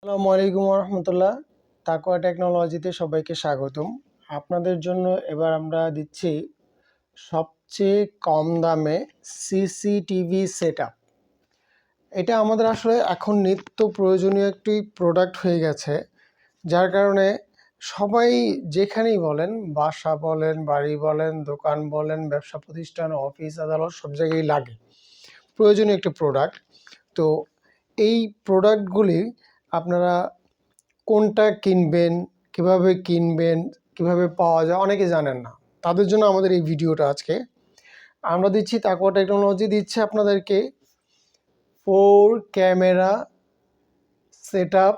আসসালামু আলাইকুম রহমতুল্লাহ। তাকওয়া টেকনোলজিতে সবাইকে স্বাগতম। আপনাদের জন্য এবার আমরা দিচ্ছি সবচেয়ে কম দামে সিসিটিভি সেটআপ। এটা আমাদের আসলে এখন নিত্য প্রয়োজনীয় একটি প্রোডাক্ট হয়ে গেছে, যার কারণে সবাই যেখানেই বলেন, বাসা বলেন, বাড়ি বলেন, দোকান বলেন, ব্যবসা প্রতিষ্ঠান, অফিস আদালত সব জায়গায় লাগে প্রয়োজনীয় একটি প্রোডাক্ট। তো এই প্রোডাক্টগুলি আপনারা কোনটা কিনবেন, কিভাবে পাওয়া যায় অনেকে জানেন না। তাদের জন্য আমাদের এই ভিডিওটা আজকে। আমরা দিচ্ছি, তাকওয়া টেকনোলজি দিচ্ছে আপনাদেরকে 4 ক্যামেরা সেটআপ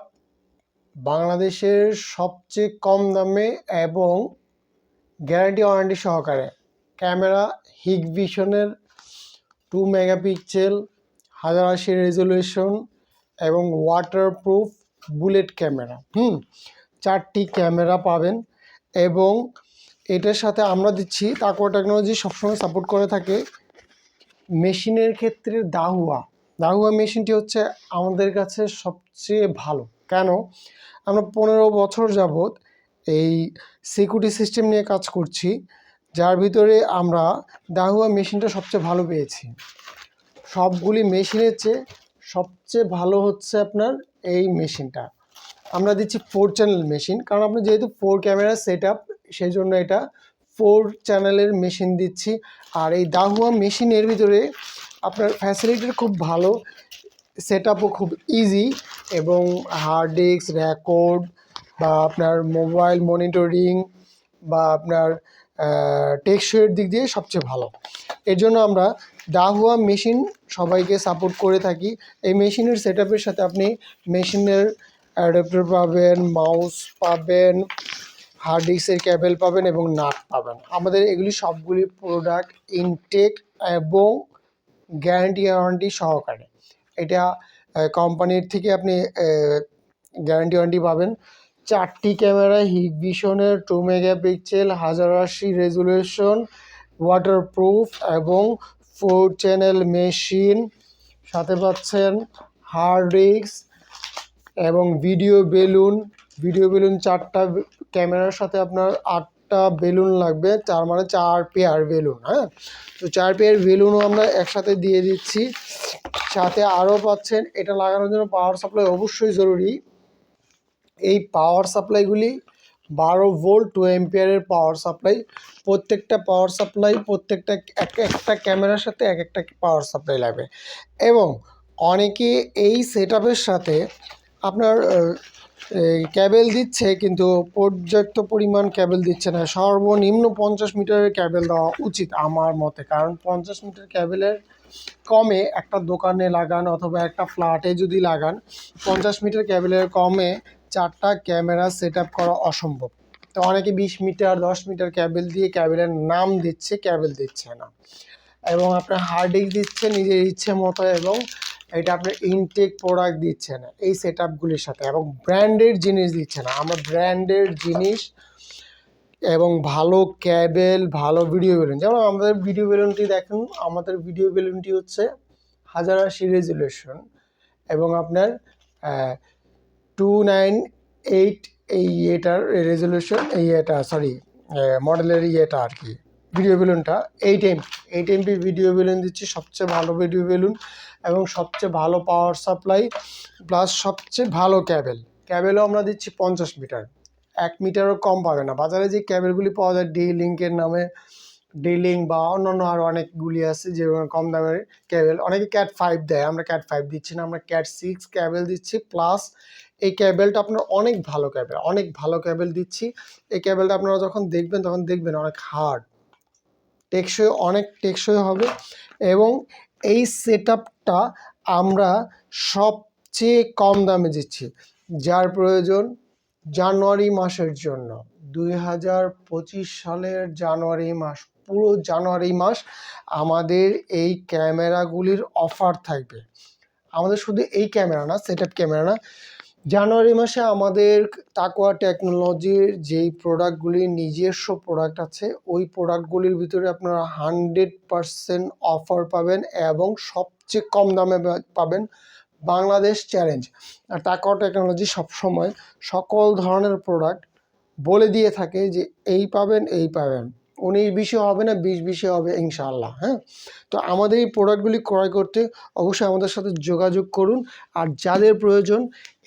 বাংলাদেশের সবচেয়ে কম দামে এবং গ্যারান্টি ওয়ারেন্টি সহকারে। ক্যামেরা হিগভিশনের 2 মেগাপিক্সেল, 1080 রেজলিউশন এবং ওয়াটারপ্রুফ বুলেট ক্যামেরা। 4টি ক্যামেরা পাবেন এবং এটার সাথে আমরা দিচ্ছি, তাকওয়া টেকনোলজি সবসময় সাপোর্ট করে থাকে মেশিনের ক্ষেত্রে দাহুয়া মেশিনটি হচ্ছে আমাদের কাছে সবচেয়ে ভালো। কেন? আমরা 15 বছর যাবৎ এই সিকিউরিটি সিস্টেম নিয়ে কাজ করছি, যার ভিতরে আমরা দাহুয়া মেশিনটা সবচেয়ে ভালো পেয়েছি। সবগুলি মেশিনের চেয়ে সবচেয়ে ভালো হচ্ছে আপনার এই মেশিনটা। আমরা দিচ্ছি 4 চ্যানেল মেশিন, কারণ আপনি যেহেতু 4 ক্যামেরা সেটআপ, সেই জন্য এটা 4 চ্যানেলের মেশিন দিচ্ছি। আর এই দাহুয়া মেশিনের ভিতরে আপনার ফ্যাসিলিটির খুব ভালো, সেটআপও খুব ইজি এবং হার্ড ডিস্ক, রেকর্ড বা আপনার মোবাইল মনিটরিং বা আপনার টেকসইয়ের দিক দিয়ে সবচেয়ে ভালো। এর জন্য আমরা দাহুয়া মেশিন সবাইকে সাপোর্ট করে থাকি। এই মেশিনের সেটআপের সাথে আপনি মেশিনের অ্যাডাপ্টার পাবেন, মাউস পাবেন, হার্ড ডিস্কের কেবল পাবেন এবং নাট পাবেন। আমাদের এগুলি সবগুলি প্রোডাক্ট ইনটেক এবং গ্যারান্টি ওয়ারেন্টি সহকারে। এটা কোম্পানির থেকে আপনি গ্যারান্টি ওয়ারেন্টি পাবেন। 4টি ক্যামেরা হিগভিশনের 2 মেগাপিক্সেল, 1080 রেজলিউশন, ওয়াটারপ্রুফ এবং 4 চ্যানেল মেশিন। সাথে পাচ্ছেন হার্ড ডিস্ক এবং ভিডিও বেলুন। 4টা ক্যামেরার সাথে আপনার 8টা বেলুন লাগবে, তার মানে 4 পেয়ার বেলুন। তো 4 পেয়ার বেলুনও আমরা একসাথে দিয়ে দিচ্ছি। সাথে আরও পাচ্ছেন, এটা লাগানোর জন্য পাওয়ার সাপ্লাই অবশ্যই জরুরি। এই পাওয়ার সাপ্লাইগুলি 12 ভোল্ট 2 অ্যাম্পিয়ারের পাওয়ার সাপ্লাই। প্রত্যেকটা একটা ক্যামেরার সাথে একটা পাওয়ার সাপ্লাই লাগবে। এবং অনেকে এই সেটআপের সাথে আপনার ক্যাবেল দিচ্ছে, কিন্তু পর্যাপ্ত পরিমাণ ক্যাবেল দিচ্ছে না। সর্বনিম্ন 50 মিটারের ক্যাবেল দেওয়া উচিত আমার মতে, কারণ 50 মিটার ক্যাবেলের কমে একটা দোকানে লাগান অথবা একটা ফ্ল্যাটে যদি লাগান, 50 মিটার ক্যাবেলের কমে 4টা ক্যামেরা সেটআপ করা অসম্ভব। তো অনেকে 20 মিটার 10 মিটার ক্যাবেল দিয়ে ক্যাবেলের নাম দিচ্ছে, ক্যাবেল দিচ্ছে না। এবং আপনার হার্ড ডিস্ক দিচ্ছে নিজের ইচ্ছে মতো, এবং এটা আপনার ইনটেক প্রোডাক্ট দিচ্ছে না এই সেটআপগুলির সাথে, এবং ব্র্যান্ডেড জিনিস দিচ্ছে না। আমরা ব্র্যান্ডেড জিনিস এবং ভালো ক্যাবেল, ভালো ভিডিও বেলুন, যেমন আমাদের ভিডিও বেলুনটি দেখুন। আমাদের ভিডিও বেলুনটি হচ্ছে 1080 রেজলিউশন এবং আপনার 298 এই এটার রেজলিউশন, মডেলের আর কি ভিডিও বেলুনটা 8 এমপি ভিডিও বেলুন দিচ্ছি, সবচেয়ে ভালো ভিডিও বেলুন এবং সবচেয়ে ভালো পাওয়ার সাপ্লাই, প্লাস সবচেয়ে ভালো ক্যাবেলও আমরা দিচ্ছি 50 মিটার। 1 মিটারও কম পাবে না। বাজারে যে ক্যাবেলগুলি পাওয়া যায় ডি-লিঙ্কের নামে, ডি-লিঙ্ক বা অন্যান্য আরও অনেকগুলি আছে যে কম দামের ক্যাবেল, অনেকে ক্যাট 5 দেয়, আমরা ক্যাট 5 দিচ্ছি না, আমরা ক্যাট 6 ক্যাবেল দিচ্ছি। প্লাস এই ক্যাবেলটা আপনার অনেক ভালো ক্যাবেল দিচ্ছি। এই ক্যাবেলটা আপনারা যখন দেখবেন তখন দেখবেন অনেক হার্ড, অনেক টেকসই হবে। এবং এই সেটআপটা আমরা সবচেয়ে কম দামে দিচ্ছি। যার প্রয়োজন জানুয়ারি মাসের জন্য, 2025 সালের জানুয়ারি মাস, পুরো জানুয়ারি মাস আমাদের এই ক্যামেরাগুলির অফার থাকবে। আমাদের শুধু এই ক্যামেরা না, সেটআপ ক্যামেরা না, জানুয়ারি মাসে আমাদের তাকওয়া টেকনোলজির যেই প্রোডাক্টগুলি নিজস্ব প্রোডাক্ট আছে, ওই প্রোডাক্টগুলির ভিতরে আপনারা 100% অফার পাবেন এবং সবচেয়ে কম দামে পাবেন। বাংলাদেশ চ্যালেঞ্জ। আর তাকওয়া টেকনোলজি সবসময় সকল ধরনের প্রোডাক্ট বলে দিয়ে থাকে যে এই পাবেন, এই পাবেন, 19-20 হবে না, 20-20 হবে ইনশাআল্লাহ। হ্যাঁ, তো আমাদের এই প্রোডাক্টগুলি ক্রয় করতে অবশ্যই আমাদের সাথে যোগাযোগ করুন। আর যাদের প্রয়োজন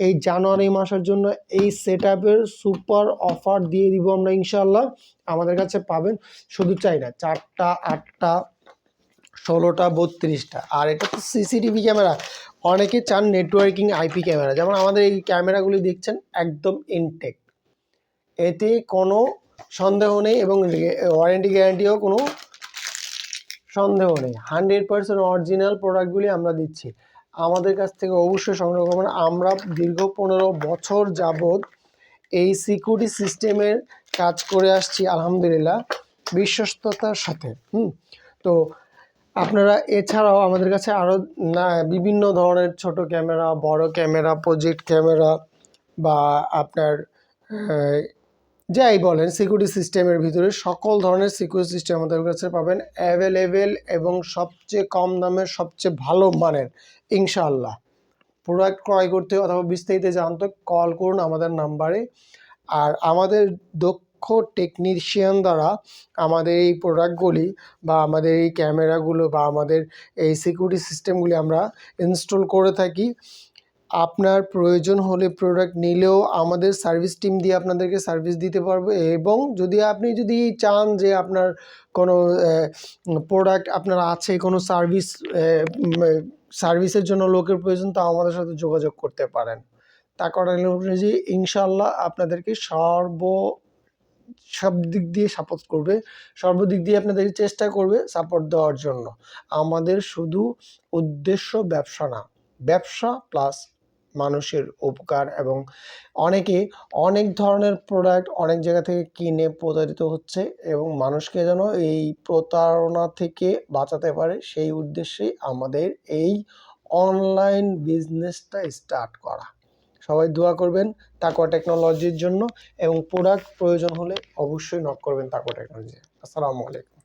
এই জানুয়ারি মাসের জন্য এই সেটআপের সুপার অফার দিয়ে দিব আমরা ইনশাআল্লাহ। আমাদের কাছে পাবেন, শুধু চাই না 4টা, 8টা, 16টা, 32টা। আর এটা তো সিসিটিভি ক্যামেরা, অনেকে চান নেটওয়ার্কিং আইপি ক্যামেরা, যেমন আমাদের এই ক্যামেরাগুলি দেখছেন একদম ইনটেক, এতে কোনো সন্দেহ নেই এবং ওয়ারেন্টি গ্যারান্টিও কোনো সন্দেহ নেই। 100% অরিজিনাল প্রোডাক্টগুলি আমরা দিচ্ছি, আমাদের কাছ থেকে অবশ্যই সংগ্রহ করবেন। আমরা দীর্ঘ 15 বছর যাবৎ এই সিকিউরিটি সিস্টেমের কাজ করে আসছি আলহামদুলিল্লাহ বিশ্বস্ততার সাথে। তো আপনারা এছাড়াও আমাদের কাছে আরও বিভিন্ন ধরনের ছোট ক্যামেরা, বড় ক্যামেরা, প্রজেক্ট ক্যামেরা বা আপনার যাই বলেন সিকিউরিটি সিস্টেমের ভিতরে সকল ধরনের সিকিউরিটি সিস্টেম আমাদের কাছে পাবেন অ্যাভেলেবেল এবং সবচেয়ে কম দামের, সবচেয়ে ভালো মানের ইনশাআল্লাহ। প্রোডাক্ট ক্রয় করতে অথবা বিস্তারিত জানতে কল করুন আমাদের নাম্বারে। আর আমাদের দক্ষ টেকনিশিয়ান দ্বারা আমাদের এই প্রোডাক্টগুলি বা আমাদের এই ক্যামেরাগুলো বা আমাদের এই সিকিউরিটি সিস্টেমগুলি আমরা ইনস্টল করে থাকি। আপনার প্রয়োজন হলে প্রোডাক্ট নিলেও আমাদের সার্ভিস টিম দিয়ে আপনাদেরকে সার্ভিস দিতে পারবে। এবং আপনি যদি চান যে আপনার কোনো প্রোডাক্ট আপনার আছে, কোনো সার্ভিসের জন্য লোকের প্রয়োজন, তা আমাদের সাথে যোগাযোগ করতে পারেন। তাকওয়া টেকনোলজি ইনশাআল্লাহ আপনাদেরকে সব দিক দিয়ে সাপোর্ট করবে, সর্বদিক দিয়ে আপনাদেরকে চেষ্টা করবে সাপোর্ট দেওয়ার জন্য। আমাদের শুধু উদ্দেশ্য ব্যবসা না, ব্যবসা প্লাস মানুষের উপকার। এবং অনেকে অনেক ধরনের প্রোডাক্ট অনেক জায়গা থেকে কিনে প্রতারিত হচ্ছে, এবং মানুষকে যেন এই প্রতারণা থেকে বাঁচাতে পারে সেই উদ্দেশ্যেই আমাদের এই অনলাইন বিজনেসটা স্টার্ট করা। সবাই দোয়া করবেন তাকওয়া টেকনোলজির জন্য, এবং প্রোডাক্ট প্রয়োজন হলে অবশ্যই নক করবেন তাকওয়া টেকনোলজি। আসসালামু আলাইকুম।